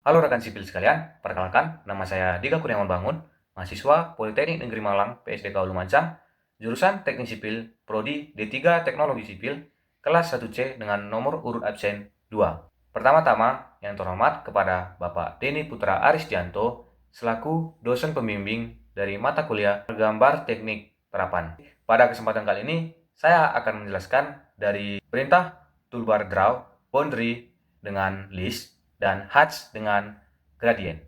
Halo rekan sipil sekalian, perkenalkan nama saya Dika Kurniawan Bangun, mahasiswa Politeknik Negeri Malang, PSDK Lumajang, jurusan Teknik Sipil, Prodi D3 Teknologi Sipil, kelas 1C dengan nomor urut absen 2. Pertama-tama, yang terhormat kepada Bapak Denny Putra Aristianto, selaku dosen pembimbing dari mata kuliah Gambar Teknik Terapan. Pada kesempatan kali ini, saya akan menjelaskan dari perintah toolbar draw, boundary dengan list, dan hatch dengan gradient.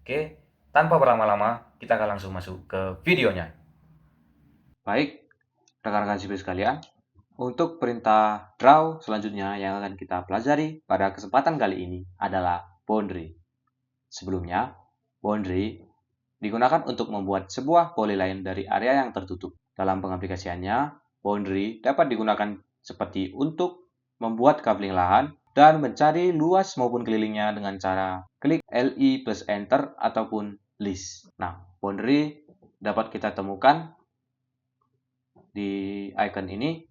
Oke, tanpa berlama-lama, kita akan langsung masuk ke videonya. Baik, rekan-rekan sipil sekalian, untuk perintah draw selanjutnya yang akan kita pelajari pada kesempatan kali ini adalah boundary. Sebelumnya, boundary digunakan untuk membuat sebuah polyline dari area yang tertutup. Dalam pengaplikasiannya, boundary dapat digunakan seperti untuk membuat coupling lahan dan mencari luas maupun kelilingnya dengan cara klik LI plus Enter ataupun list. Nah, boundary dapat kita temukan di icon ini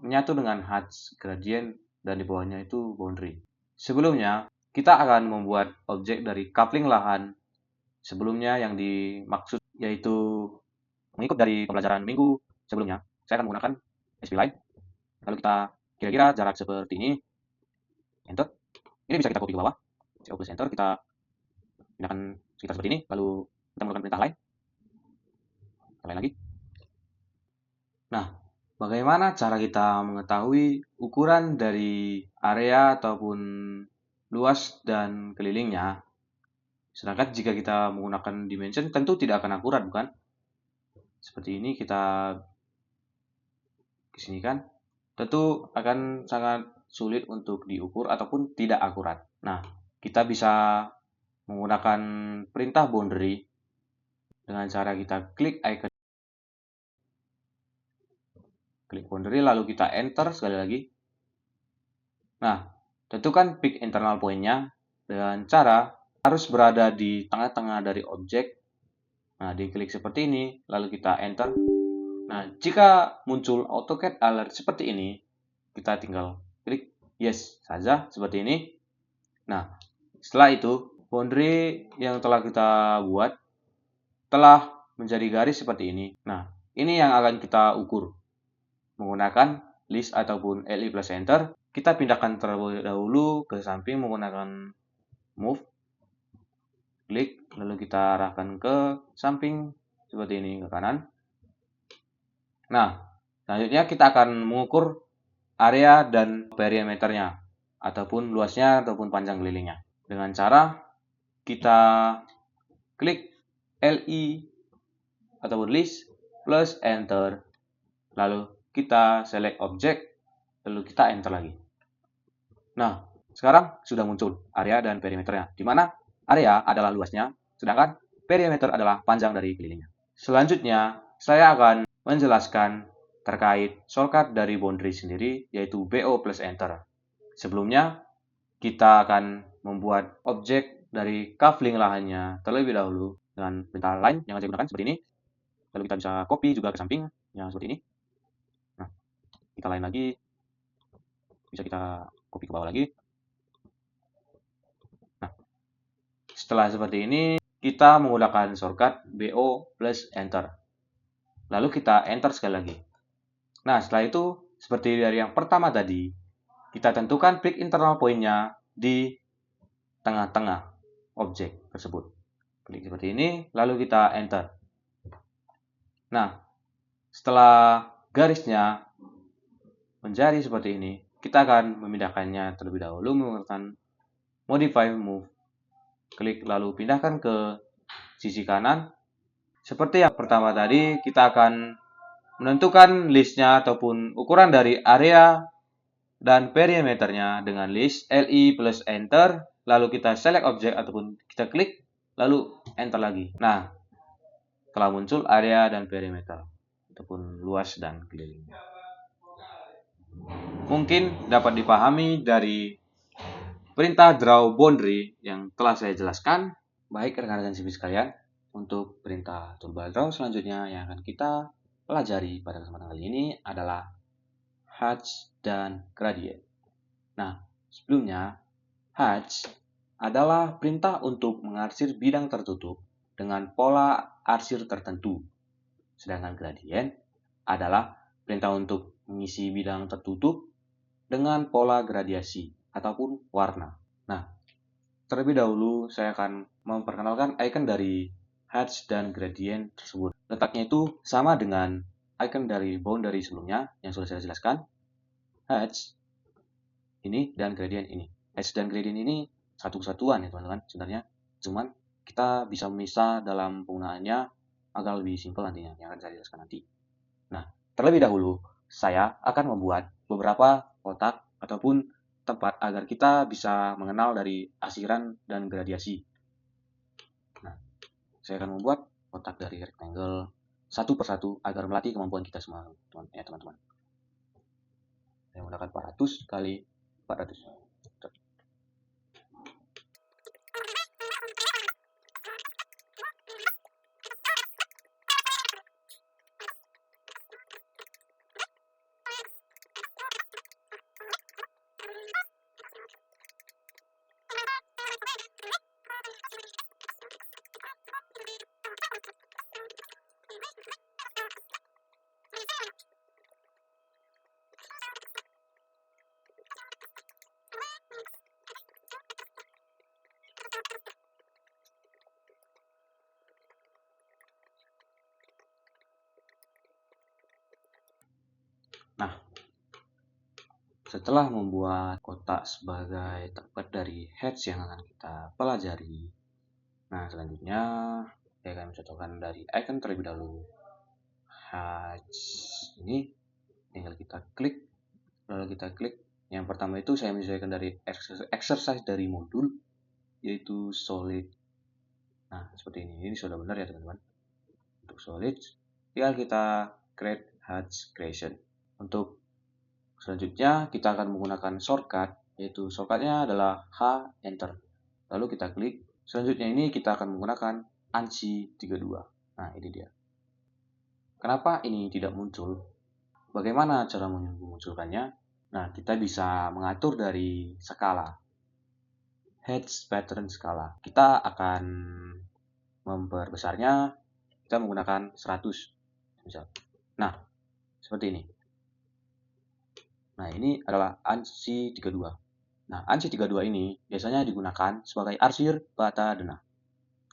menyatu dengan hatch gradient dan di bawahnya itu boundary. Sebelumnya, kita akan membuat objek dari coupling lahan sebelumnya yang dimaksud yaitu mengikut dari pembelajaran minggu sebelumnya. Saya akan menggunakan SPLine. Lalu kita kira-kira jarak seperti ini. Enter. Ini bisa kita copy ke bawah. CO plus Enter. Kita pindahkan sekitar seperti ini. Lalu kita menggunakan perintah lain. Kita lain lagi. Nah, bagaimana cara kita mengetahui ukuran dari area ataupun luas dan kelilingnya? Sedangkan jika kita menggunakan dimension tentu tidak akan akurat, bukan? Seperti ini kita kesini kan? Tentu akan sangat sulit untuk diukur ataupun tidak akurat. Nah, kita bisa menggunakan perintah boundary dengan cara kita klik icon boundary lalu kita enter sekali lagi. Nah, tentukan peak internal point-nya dengan cara harus berada di tengah-tengah dari objek. Nah, diklik seperti ini lalu kita enter. Nah, jika muncul AutoCAD alert seperti ini, kita tinggal klik yes saja seperti ini. Nah, setelah itu boundary yang telah kita buat telah menjadi garis seperti ini. Nah, ini yang akan kita ukur menggunakan list ataupun LI plus enter. Kita pindahkan terlebih dahulu ke samping menggunakan move, klik, lalu kita arahkan ke samping seperti ini ke kanan. Nah, selanjutnya kita akan mengukur area dan perimeternya ataupun luasnya ataupun panjang kelilingnya dengan cara kita klik LI ataupun list plus enter, lalu kita select object, lalu kita enter lagi. Nah, sekarang sudah muncul area dan perimeternya, di mana area adalah luasnya, sedangkan perimeter adalah panjang dari kelilingnya. Selanjutnya, saya akan menjelaskan terkait shortcut dari boundary sendiri, yaitu BO plus enter. Sebelumnya, kita akan membuat objek dari coupling lahannya terlebih dahulu dengan perintah line yang saya gunakan seperti ini. Lalu kita bisa copy juga ke samping, yang seperti ini. Nah, kita lain lagi, bisa kita copy ke bawah lagi. Nah, setelah seperti ini, kita menggunakan shortcut BO plus enter. Lalu kita enter sekali lagi. Nah, setelah itu, seperti dari yang pertama tadi, kita tentukan peak internal point-nya di tengah-tengah objek tersebut. Klik seperti ini, lalu kita enter. Nah, setelah garisnya menjadi seperti ini, kita akan memindahkannya terlebih dahulu menggunakan modify move. Klik lalu pindahkan ke sisi kanan. Seperti yang pertama tadi, kita akan menentukan listnya ataupun ukuran dari area dan perimeternya dengan list LI plus enter, lalu kita select object ataupun kita klik, lalu enter lagi. Nah, telah muncul area dan perimeter ataupun luas dan keliling. Mungkin dapat dipahami dari perintah draw boundary yang telah saya jelaskan. Baik rekan-rekan sipil sekalian, untuk perintah toolbar draw selanjutnya yang akan kita pelajari pada kesempatan kali ini adalah hatch dan gradient. Nah, sebelumnya hatch adalah perintah untuk mengarsir bidang tertutup dengan pola arsir tertentu. Sedangkan gradien adalah perintah untuk mengisi bidang tertutup dengan pola gradiasi ataupun warna. Nah, terlebih dahulu saya akan memperkenalkan icon dari Hedge dan gradient tersebut. Letaknya itu sama dengan icon dari boundary sebelumnya yang sudah saya jelaskan. Hedge ini dan gradient ini. Hedge dan gradient ini satu kesatuan ya teman-teman sebenarnya. Cuman kita bisa memisah dalam penggunaannya agar lebih simpel nantinya yang akan saya jelaskan nanti. Nah, terlebih dahulu saya akan membuat beberapa kotak ataupun tempat agar kita bisa mengenal dari arsiran dan gradiasi. Nah, saya akan membuat kotak dari rectangle satu persatu agar melatih kemampuan kita semua, teman-teman. Saya menggunakan 400 kali 400. Nah, setelah membuat kotak sebagai tempat dari heads yang akan kita pelajari, nah selanjutnya saya akan mencontohkan dari icon terlebih dahulu. Heads ini tinggal kita klik, lalu kita klik. Yang pertama itu saya menyesuaikan dari exercise dari modul, yaitu solid. Nah, seperti ini sudah benar ya teman-teman. Untuk solid, tinggal kita create heads creation. Untuk selanjutnya kita akan menggunakan shortcut, yaitu shortcutnya adalah H enter. Lalu kita klik. Selanjutnya ini kita akan menggunakan ANSI 32. Nah, ini dia. Kenapa ini tidak muncul? Bagaimana cara memunculkannya? Nah, kita bisa mengatur dari skala. Heads pattern skala. Kita akan memperbesarnya, kita menggunakan 100. Misal. Nah, seperti ini. Nah, ini adalah ANSI 32. Nah, ANSI 32 ini biasanya digunakan sebagai arsir bata denah.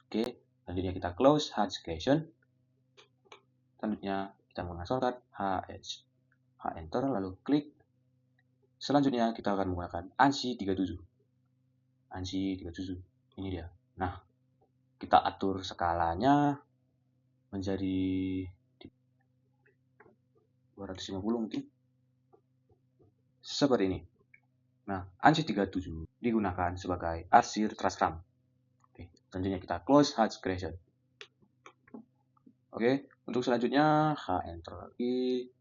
Oke, selanjutnya kita close Heads creation. Selanjutnya kita menggunakan shortcut H enter, lalu klik. Selanjutnya kita akan menggunakan ANSI 37. ANSI 37, ini dia. Nah, kita atur skalanya menjadi 250 mungkin. Seperti ini. Nah, ANSI 37 digunakan sebagai arsir transram. Oke, selanjutnya kita close Heads creation. Oke, untuk selanjutnya H enter lagi.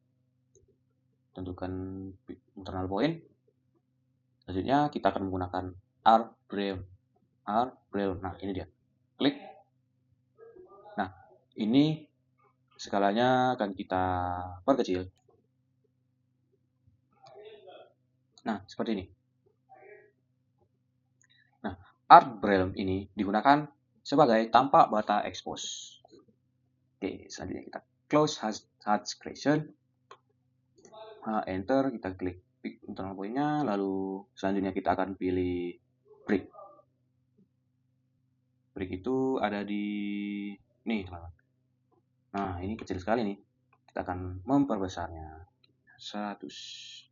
Tentukan internal point. Selanjutnya kita akan menggunakan R Braille. Nah, ini dia. Klik. Nah, ini skalanya akan kita perkecil. Nah, seperti ini. Nah, Art Braille ini digunakan sebagai tampak bata expose. Oke, selanjutnya kita close Heads creation. Enter, kita klik internal point-nya, lalu selanjutnya kita akan pilih brick. Brick itu ada di nih, teman-teman. Nah, ini kecil sekali nih. Kita akan memperbesarnya 100.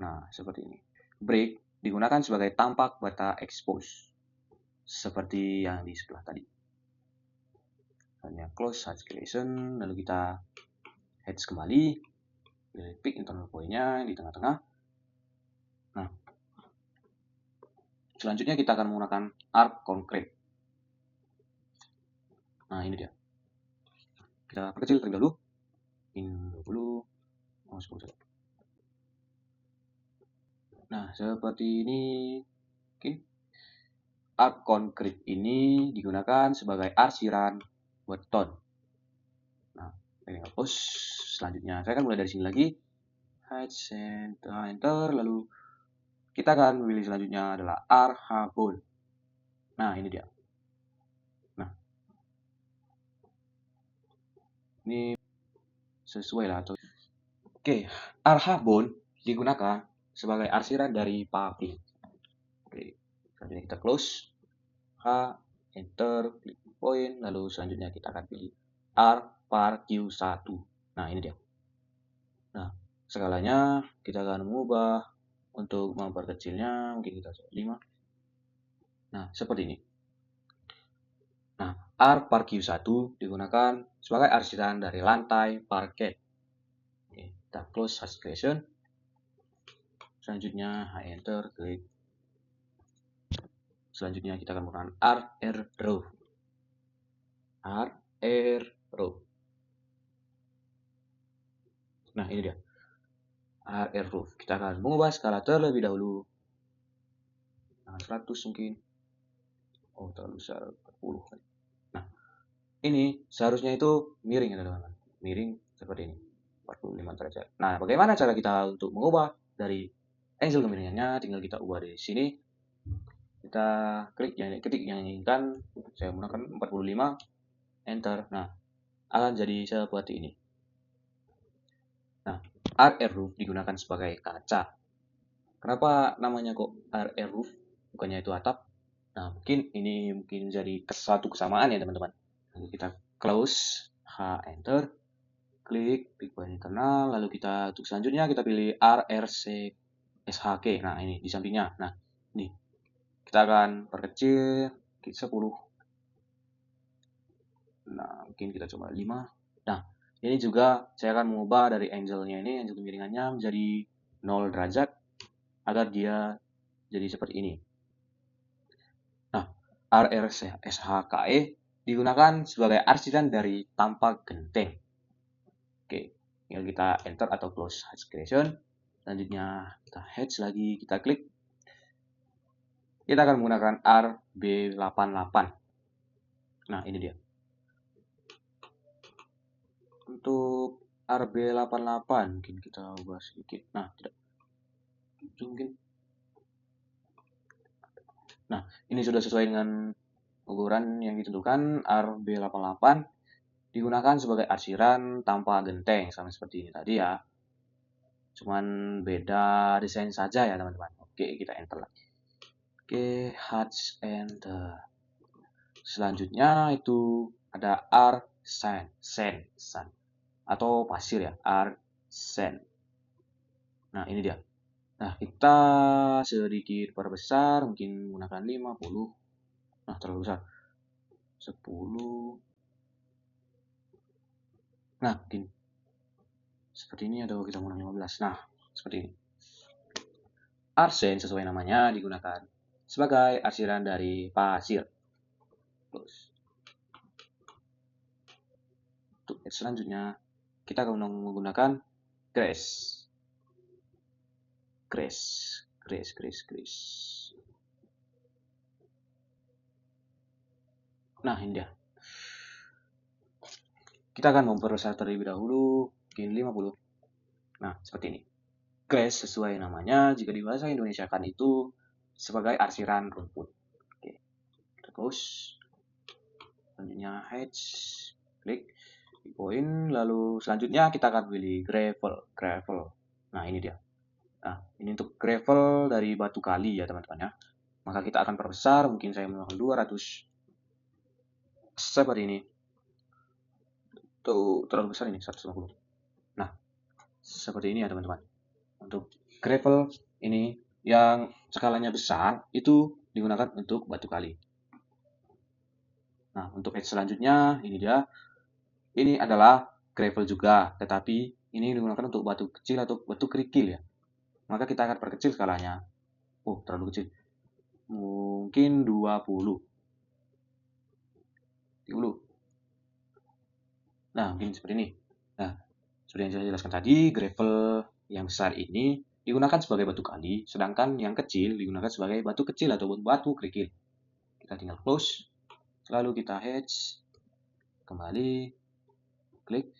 Nah, seperti ini. Break digunakan sebagai tampak bata expose. Seperti yang di sebelah tadi. Hanya close Heads creation, lalu kita heads kembali. Pilih pick internal point-nya di tengah-tengah. Nah, selanjutnya kita akan menggunakan arc concrete. Nah, ini dia. Kita perkecil terlebih dahulu. In 20. Oh, 10. Nah, seperti ini. Oke. Arc concrete ini digunakan sebagai arsiran buat ton. Nah, ini hapus. Selanjutnya saya akan mulai dari sini lagi. Enter, lalu kita akan memilih selanjutnya adalah Arhabon. Nah, ini dia. Nah, ini sesuai lah. Oke, Arhabon digunakan sebagai arsiran dari public. Oke, selanjutnya kita close. H, enter, klik point, lalu selanjutnya kita akan pilih R par Q1. Nah, ini dia. Nah, skalanya kita akan mengubah untuk memperkecilnya, mungkin kita coba 5. Nah, seperti ini. Nah, R par Q1 digunakan sebagai arsiran dari lantai parket. Oke, kita close hash creation. Selanjutnya, enter, klik. Selanjutnya kita akan menggunakan RR row. RR row. Nah, ini dia. RR row. Kita akan mengubah skala terlebih dahulu. Nah, 100 mungkin. Oh, terlalu besar, 40. Nah, ini seharusnya itu miring ya teman-teman. Miring seperti ini. 45 derajat. Nah, bagaimana cara kita untuk mengubah dari angle kemiringannya? Tinggal kita ubah di sini. Kita ketik yang inginkan. Saya menggunakan 45. Enter. Nah, akan jadi seperti ini. Nah, RR roof digunakan sebagai kaca. Kenapa namanya kok RR roof? Bukannya itu atap? Nah, mungkin jadi satu kesamaan ya teman-teman. Lalu kita close, enter, klik point internal, lalu kita untuk selanjutnya kita pilih RRC SHK. Nah, ini di sampingnya. Nah, ini kita akan perkecil 10. Nah, mungkin kita coba 5. Nah, ini juga saya akan mengubah dari angle-nya ini, angle kemiringannya menjadi 0 derajat agar dia jadi seperti ini. Nah, RRSHKE digunakan sebagai arsiran dari tampak genteng. Oke, tinggal kita enter atau close hash creation. Selanjutnya kita hatch lagi, kita klik. Kita akan menggunakan RB88. Nah, ini dia. Untuk RB88 mungkin kita ubah sedikit. Nah, tidak. Itu mungkin. Nah, ini sudah sesuai dengan ukuran yang ditentukan. RB88 digunakan sebagai arsiran tanpa genteng, sama seperti ini tadi ya. Cuman beda desain saja ya teman-teman. Oke, kita enter lagi. Oke, hatch enter. Selanjutnya itu ada sand atau pasir ya, sand. Nah, ini dia. Nah, kita sedikit perbesar, mungkin menggunakan 50. Nah, terlalu besar. 10. Nah, mungkin seperti ini atau kita menggunakan 15. Nah, seperti ini. Arsen sesuai namanya digunakan sebagai arsiran dari pasir. Terus. Untuk selanjutnya, kita akan menggunakan grass. Nah, ini dia. Kita akan memperbesar terlebih dahulu, mungkin 50. Nah, seperti ini. Grass sesuai namanya, jika di bahasa Indonesia kan itu sebagai arsiran rumput. Oke, kita close. Selanjutnya hatch, klik point, lalu selanjutnya kita akan pilih gravel. Nah, ini dia. Nah, ini untuk gravel dari batu kali ya teman-teman ya. Maka kita akan perbesar, mungkin saya menggunakan 200. Seperti ini. Tuh, terlalu besar ini, 150. Nah, seperti ini ya teman-teman. Untuk gravel ini yang skalanya besar itu digunakan untuk batu kali. Nah, untuk edge selanjutnya ini dia. Ini adalah gravel juga, tetapi ini digunakan untuk batu kecil atau batu kerikil ya. Maka kita akan perkecil skalanya. Oh, terlalu kecil. Mungkin 20. 30. Nah, mungkin seperti ini. Nah, seperti yang saya jelaskan tadi, gravel yang besar ini digunakan sebagai batu kali, sedangkan yang kecil digunakan sebagai batu kecil ataupun batu kerikil. Kita tinggal close, lalu kita hatch, kembali, klik.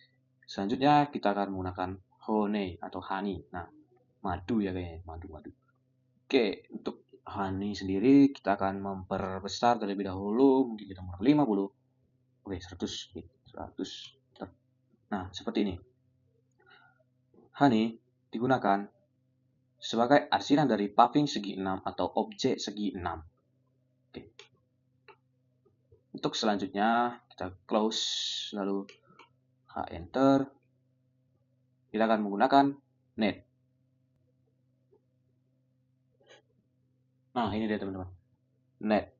Selanjutnya kita akan menggunakan honey atau honey. Nah, madu ya kayaknya, madu. Oke, untuk Hani sendiri kita akan memperbesar terlebih dahulu, mungkin di nomor 50. Oke, 100. 100. Nah, seperti ini. Hani digunakan sebagai arsiran dari paving segi 6 atau objek segi 6. Oke. Untuk selanjutnya, kita close, lalu enter. Kita akan menggunakan net. Nah, ini dia teman-teman. Net.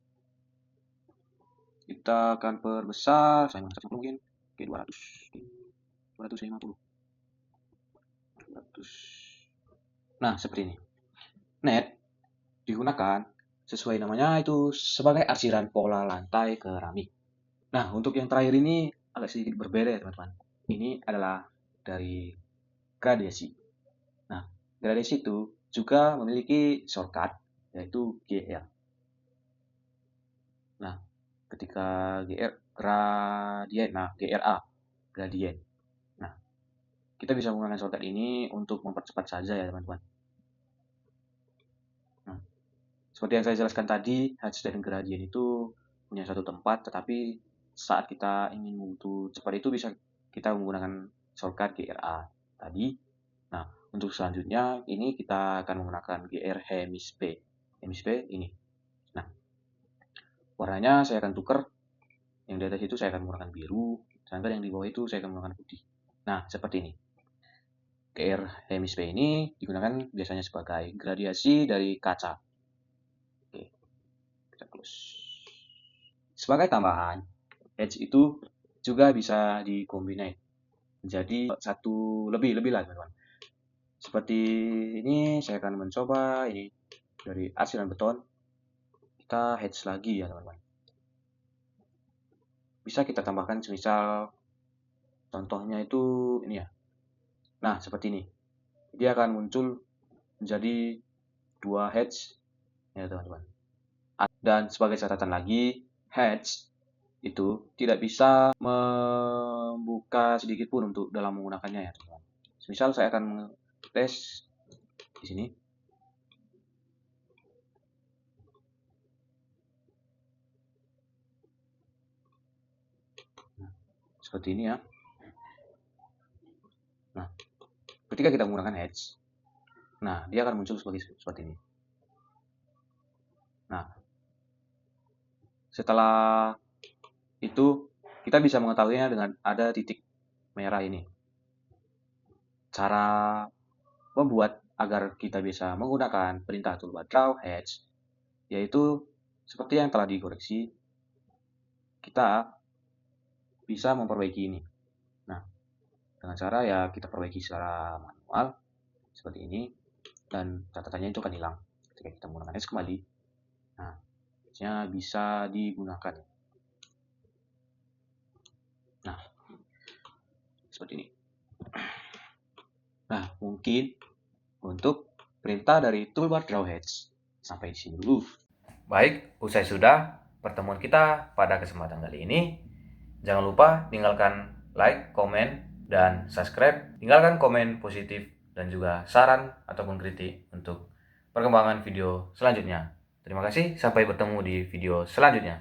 Kita akan perbesar, saya mungkin ke 200. 250. 200. Nah, seperti ini. Net digunakan sesuai namanya itu sebagai arsiran pola lantai keramik. Nah, untuk yang terakhir ini agak sedikit berbeda ya teman-teman. Ini adalah dari gradasi. Nah, gradasi itu juga memiliki shortcut yaitu GR. Nah, ketika GR gradien, nah GRA gradien. Nah, kita bisa menggunakan shortcut ini untuk mempercepat saja ya teman-teman. Nah, seperti yang saya jelaskan tadi, hedge dan gradien itu punya satu tempat, tetapi saat kita ingin butuh cepat itu bisa kita menggunakan shortcut GRA tadi. Nah, untuk selanjutnya ini kita akan menggunakan GR Hemis P. Hemis P ini. Nah, warnanya saya akan tukar. Yang di atas itu saya akan menggunakan biru, sedangkan yang di bawah itu saya akan menggunakan putih. Nah, seperti ini. GR Hemis P ini digunakan biasanya sebagai gradiasi dari kaca. Oke, kita close. Sebagai tambahan, edge itu juga bisa dikombinasi menjadi satu lebih lah teman-teman. Seperti ini saya akan mencoba ini dari arsiran beton, kita hedge lagi ya teman-teman. Bisa kita tambahkan semisal contohnya itu ini ya. Nah, seperti ini. Dia akan muncul menjadi 2 hedge ya teman-teman. Dan sebagai catatan lagi, hedge itu tidak bisa membuka sedikit pun untuk dalam menggunakannya ya teman-teman. Misal saya akan tes di sini. Nah, seperti ini ya. Nah, ketika kita menggunakan hedge, nah dia akan muncul seperti ini. Nah, setelah itu kita bisa mengetahuinya dengan ada titik merah ini. Cara membuat agar kita bisa menggunakan perintah toolbar draw hedge yaitu seperti yang telah dikoreksi, kita bisa memperbaiki ini. Nah, dengan cara ya kita perbaiki secara manual seperti ini, dan catatannya itu akan hilang ketika kita menggunakan hedge kembali. Nah, hedge-nya bisa digunakan. Nah, seperti ini. Nah, mungkin untuk perintah dari toolbar draw hedge sampai di sini dulu. Baik, usai sudah pertemuan kita pada kesempatan kali ini. Jangan lupa tinggalkan like, komen, dan subscribe. Tinggalkan komen positif dan juga saran ataupun kritik untuk perkembangan video selanjutnya. Terima kasih, sampai bertemu di video selanjutnya.